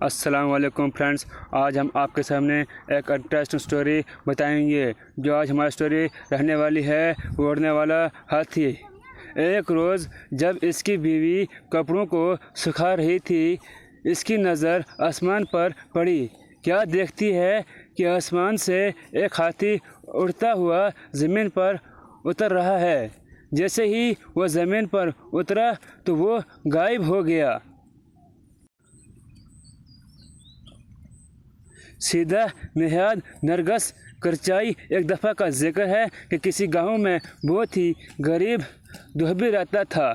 السلام علیکم فرینڈس، آج ہم آپ کے سامنے ایک انٹرسٹنگ سٹوری بتائیں گے۔ جو آج ہماری سٹوری رہنے والی ہے وہ اڑنے والا ہاتھی۔ ایک روز جب اس کی بیوی کپڑوں کو سکھا رہی تھی، اس کی نظر آسمان پر پڑی۔ کیا دیکھتی ہے کہ آسمان سے ایک ہاتھی اڑتا ہوا زمین پر اتر رہا ہے۔ جیسے ہی وہ زمین پر اترا تو وہ غائب ہو گیا۔ سیدھا نہایت نرگس کرچائی ایک دفعہ کا ذکر ہے کہ کسی گاؤں میں بہت ہی غریب دھوبی رہتا تھا۔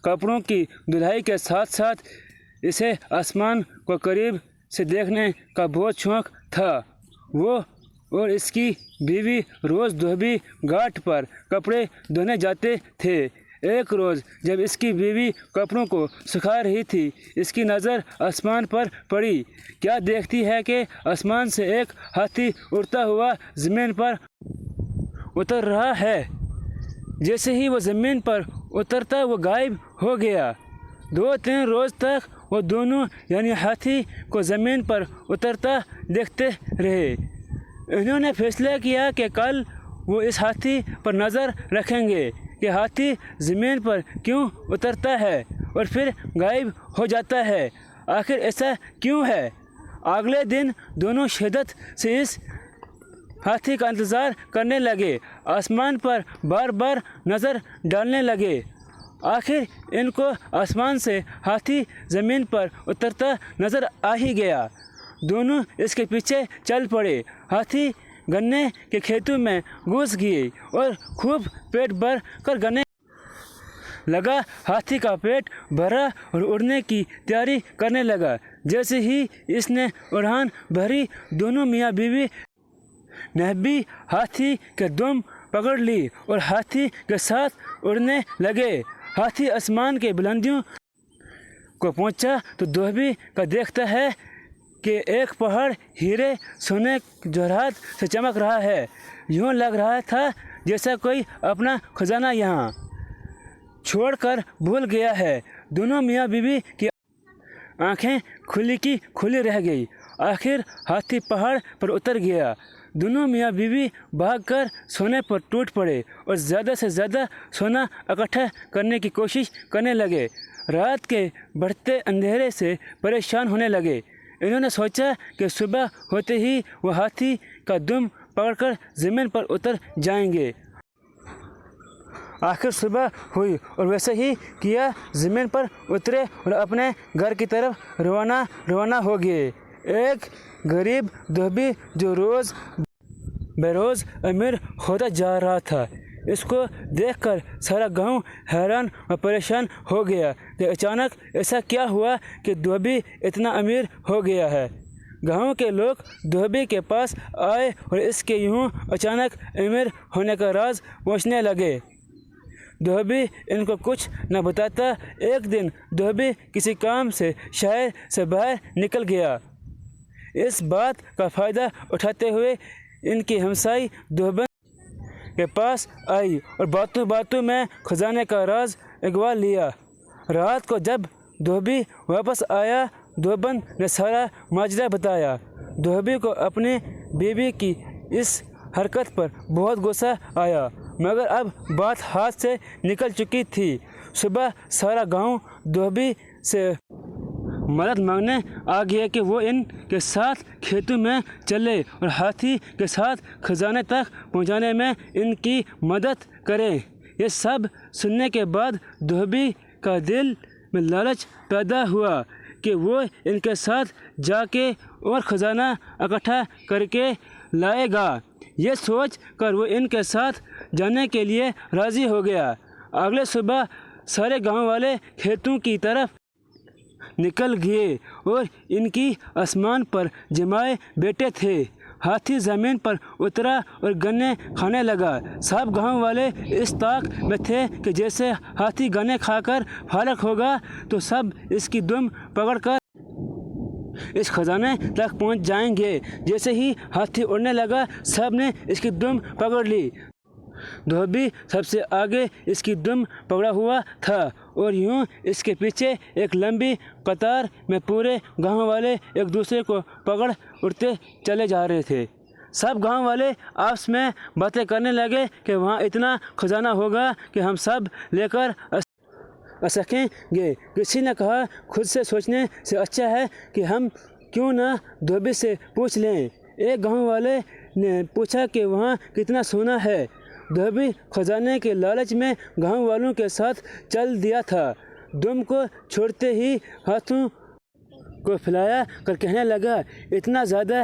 کپڑوں کی دھلائی کے ساتھ ساتھ اسے آسمان کو قریب سے دیکھنے کا بہت شوق تھا۔ وہ اور اس کی بیوی روز دھوبی گھاٹ پر کپڑے دھونے جاتے تھے۔ ایک روز جب اس کی بیوی کپڑوں کو سکھا رہی تھی، اس کی نظر آسمان پر پڑی۔ کیا دیکھتی ہے کہ آسمان سے ایک ہاتھی اڑتا ہوا زمین پر اتر رہا ہے۔ جیسے ہی وہ زمین پر اترتا وہ غائب ہو گیا۔ 2-3 روز تک وہ دونوں یعنی ہاتھی کو زمین پر اترتا دیکھتے رہے۔ انہوں نے فیصلہ کیا کہ کل وہ اس ہاتھی پر نظر رکھیں گے کہ ہاتھی زمین پر کیوں اترتا ہے اور پھر غائب ہو جاتا ہے۔ آخر ایسا کیوں ہے؟ اگلے دن دونوں شدت سے اس ہاتھی کا انتظار کرنے لگے، آسمان پر بار بار نظر ڈالنے لگے۔ آخر ان کو آسمان سے ہاتھی زمین پر اترتا نظر آ ہی گیا۔ دونوں اس کے پیچھے چل پڑے۔ ہاتھی گنے کے کھیتوں میں گھس گئے اور خوب پیٹ بھر کر گنے لگا۔ ہاتھی کا پیٹ بھرا اور اڑنے کی تیاری کرنے لگا۔ جیسے ہی اس نے اڑان بھری، دونوں میاں بیوی نے بھی ہاتھی کی دم پکڑ لی اور ہاتھی کے ساتھ اڑنے لگے۔ ہاتھی آسمان کی بلندیوں کو پہنچا تو دھوبی کا دیکھتا ہے کہ ایک پہاڑ ہیرے سونے جواہرات سے چمک رہا ہے۔ یوں لگ رہا تھا جیسا کوئی اپنا خزانہ یہاں چھوڑ کر بھول گیا ہے۔ دونوں میاں بیوی کی آنکھیں کھلی کی کھلی رہ گئی۔ آخر ہاتھی پہاڑ پر اتر گیا۔ دونوں میاں بیوی بھاگ کر سونے پر ٹوٹ پڑے اور زیادہ سے زیادہ سونا اکٹھا کرنے کی کوشش کرنے لگے۔ رات کے بڑھتے اندھیرے سے پریشان ہونے لگے۔ انہوں نے سوچا کہ صبح ہوتے ہی وہ ہاتھی کا دم پکڑ کر زمین پر اتر جائیں گے۔ آخر صبح ہوئی اور ویسے ہی کیا، زمین پر اترے اور اپنے گھر کی طرف روانہ ہو گئے۔ ایک غریب دھوبی جو روز بروز امیر ہوتا جا رہا تھا، اس کو دیکھ کر سارا گاؤں حیران و پریشان ہو گیا کہ اچانک ایسا کیا ہوا کہ دھوبی اتنا امیر ہو گیا ہے۔ گاؤں کے لوگ دھوبی کے پاس آئے اور اس کے یوں اچانک امیر ہونے کا راز پوچھنے لگے۔ دھوبی ان کو کچھ نہ بتاتا۔ ایک دن دھوبی کسی کام سے شہر سے باہر نکل گیا۔ اس بات کا فائدہ اٹھاتے ہوئے ان کی ہمسائی دیوبند کے پاس آئی اور باتوں باتوں میں خزانے کا راز اگوا لیا۔ رات کو جب دھوبی واپس آیا، دیوبند نے سارا ماجرا بتایا۔ دھوبی کو اپنی بیوی کی اس حرکت پر بہت غصہ آیا، مگر اب بات ہاتھ سے نکل چکی تھی۔ صبح سارا گاؤں دھوبی سے مدد مانگنے آ گیا کہ وہ ان کے ساتھ کھیتوں میں چلے اور ہاتھی کے ساتھ خزانے تک پہنچانے میں ان کی مدد کرے۔ یہ سب سننے کے بعد دھوبی کا دل میں لالچ پیدا ہوا کہ وہ ان کے ساتھ جا کے اور خزانہ اکٹھا کر کے لائے گا۔ یہ سوچ کر وہ ان کے ساتھ جانے کے لیے راضی ہو گیا۔ اگلے صبح سارے گاؤں والے کھیتوں کی طرف نکل گئے اور ان کی آسمان پر جمائے بیٹھے تھے۔ ہاتھی زمین پر اترا اور گنے کھانے لگا۔ سب گاؤں والے اس طاق میں تھے کہ جیسے ہاتھی گنے کھا کر فارغ ہوگا تو سب اس کی دم پکڑ کر اس خزانے تک پہنچ جائیں گے۔ جیسے ہی ہاتھی اڑنے لگا، سب نے اس کی دم پکڑ لی۔ دھوبی سب سے آگے اس کی دم پکڑا ہوا تھا اور یوں اس کے پیچھے ایک لمبی قطار میں پورے گاؤں والے ایک دوسرے کو پکڑ اٹھتے چلے جا رہے تھے۔ سب گاؤں والے آپس میں باتیں کرنے لگے کہ وہاں اتنا خزانہ ہوگا کہ ہم سب لے کر سکیں گے۔ کسی نے کہا خود سے سوچنے سے اچھا ہے کہ ہم کیوں نہ دھوبی سے پوچھ لیں۔ ایک گاؤں والے نے پوچھا کہ وہاں کتنا سونا ہے۔ دھوبی خزانے کے لالچ میں گاؤں والوں کے ساتھ چل دیا تھا۔ دم کو چھوڑتے ہی ہاتھوں کو پھیلا کر کہنے لگا، اتنا زیادہ۔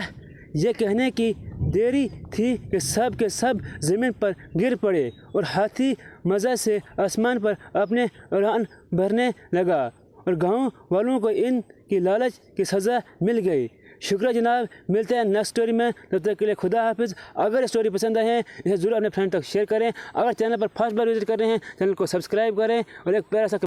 یہ کہنے کی دیری تھی کہ سب کے سب زمین پر گر پڑے اور ہاتھی مزے سے آسمان پر اپنے اڑان بھرنے لگا اور گاؤں والوں کو ان کی لالچ کی سزا مل گئی۔ شکریہ جناب، ملتے ہیں نیکسٹ اسٹوری میں، تب تک کے لیے خدا حافظ۔ اگر اسٹوری پسند آئے ہیں اسے ضرور اپنے فرینڈ تک شیئر کریں۔ اگر چینل پر فرسٹ بار وزٹ کر رہے ہیں چینل کو سبسکرائب کریں اور ایک پیارا سا